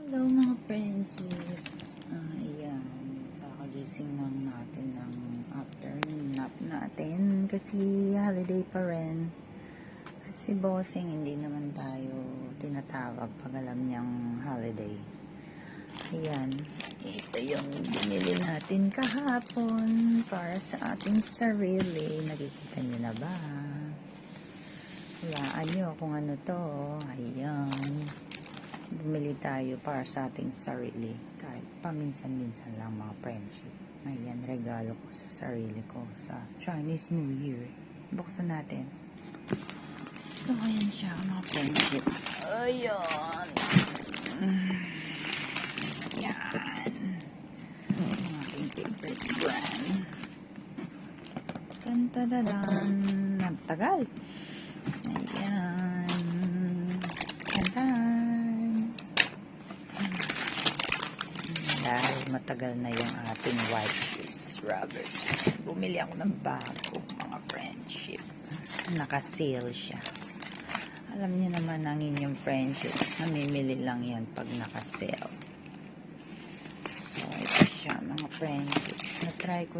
Hello mga friendship. Ayan, kakagising lang natin ng afternoon nap natin kasi holiday pa rin. At si Bossing hindi naman tayo tinatawag pag alam niyang holiday. Ayan, ito yung binili natin kahapon para sa ating sarili. Nakikita niyo na ba? Hulaan niyo kung ano to. Ayan. Bumili tayo para sa ating sarili. Kahit paminsan-minsan lang mga friendship. Ayan, regalo ko sa sarili ko sa Chinese New Year. Buksan natin. So, ayan siya mga friendship. Ayan. Ayan. Ang aking favorite brand. Tantadadan. Nagtagal. Ayan. Tantan. Dahil matagal na yung ating white shoes rubbers. Bumili ako ng bago mga friendship. Naka-sale siya. Alam niyo naman ang inyong friendship. Namimili lang yan pag naka-sale. So ito siya mga friendship. Na-try ko